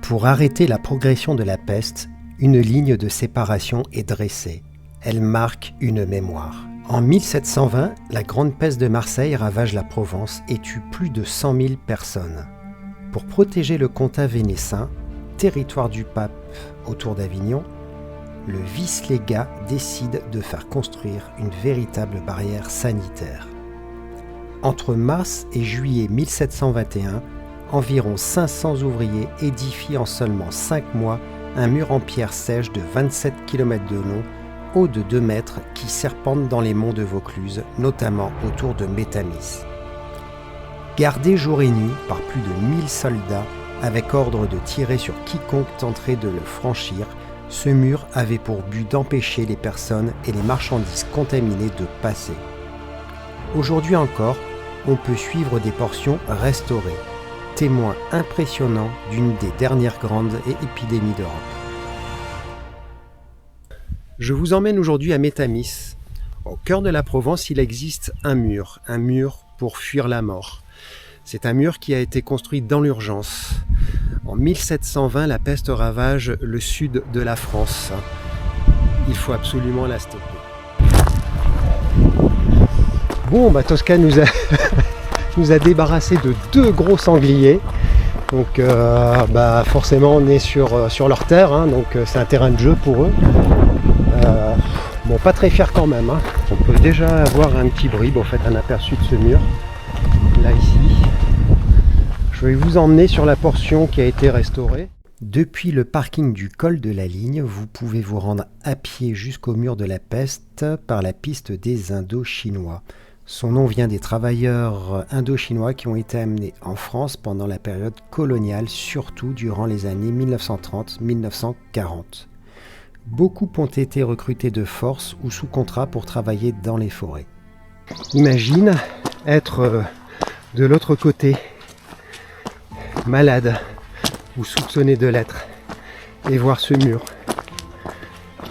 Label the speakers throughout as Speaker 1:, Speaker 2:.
Speaker 1: Pour arrêter la progression de la peste, une ligne de séparation est dressée. Elle marque une mémoire. En 1720, la grande peste de Marseille ravage la Provence et tue plus de 100 000 personnes. Pour protéger le comtat vénessin, territoire du pape autour d'Avignon, le vice-légat décide de faire construire une véritable barrière sanitaire. Entre mars et juillet 1721, environ 500 ouvriers édifient en seulement 5 mois un mur en pierre sèche de 27 km de long, haut de 2 mètres, qui serpente dans les monts de Vaucluse, notamment autour de Métamis. Gardé jour et nuit par plus de 1000 soldats, avec ordre de tirer sur quiconque tenterait de le franchir, ce mur avait pour but d'empêcher les personnes et les marchandises contaminées de passer. Aujourd'hui encore, on peut suivre des portions restaurées, témoin impressionnant d'une des dernières grandes épidémies d'Europe. Je vous emmène aujourd'hui à Métamis. Au cœur de la Provence, il existe un mur pour fuir la mort. C'est un mur qui a été construit dans l'urgence. En 1720, la peste ravage le sud de la France. Il faut absolument la stopper. Bon, Tosca nous a débarrassé de 2 gros sangliers. Donc forcément on est sur leur terre, hein, donc c'est un terrain de jeu pour eux. Bon, pas très fier quand même, hein. On peut déjà avoir un petit bruit, un aperçu de ce mur, là ici. Je vais vous emmener sur la portion qui a été restaurée. Depuis le parking du col de la Ligne, vous pouvez vous rendre à pied jusqu'au mur de la peste par la piste des Indo-Chinois. Son nom vient des travailleurs indo-chinois qui ont été amenés en France pendant la période coloniale, surtout durant les années 1930-1940. Beaucoup ont été recrutés de force ou sous contrat pour travailler dans les forêts. Imagine être de l'autre côté, malade ou soupçonné de l'être, et voir ce mur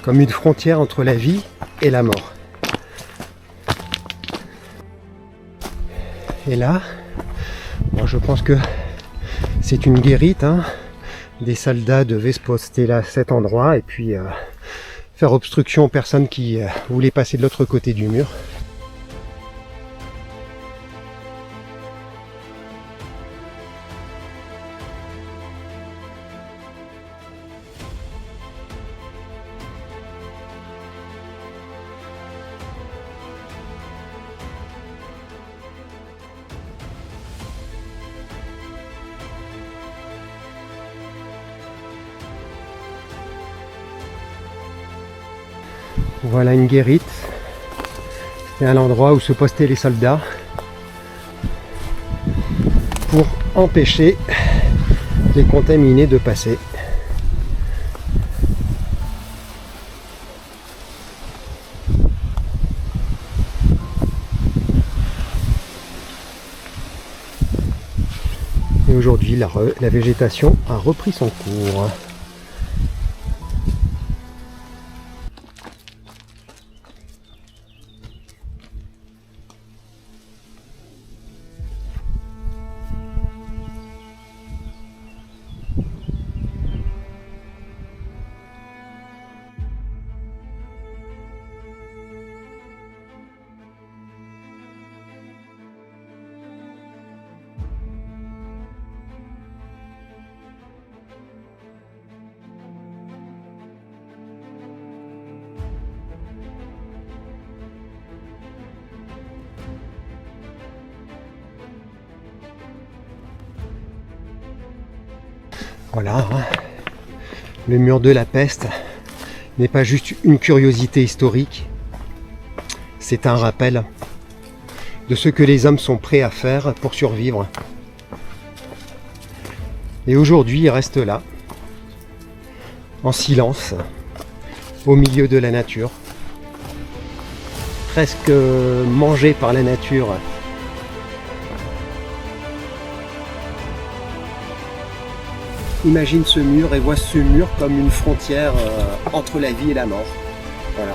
Speaker 1: comme une frontière entre la vie et la mort. Et là, je pense que c'est une guérite, hein. Des soldats devaient se poster là à cet endroit et puis faire obstruction aux personnes qui voulaient passer de l'autre côté du mur. Voilà une guérite, c'est à l'endroit où se postaient les soldats pour empêcher les contaminés de passer. Et aujourd'hui, la végétation a repris son cours. Voilà, hein. Le mur de la peste n'est pas juste une curiosité historique, c'est un rappel de ce que les hommes sont prêts à faire pour survivre. Et aujourd'hui, il reste là, en silence, au milieu de la nature, presque mangé par la nature. Imagine ce mur et vois ce mur comme une frontière entre la vie et la mort. Voilà.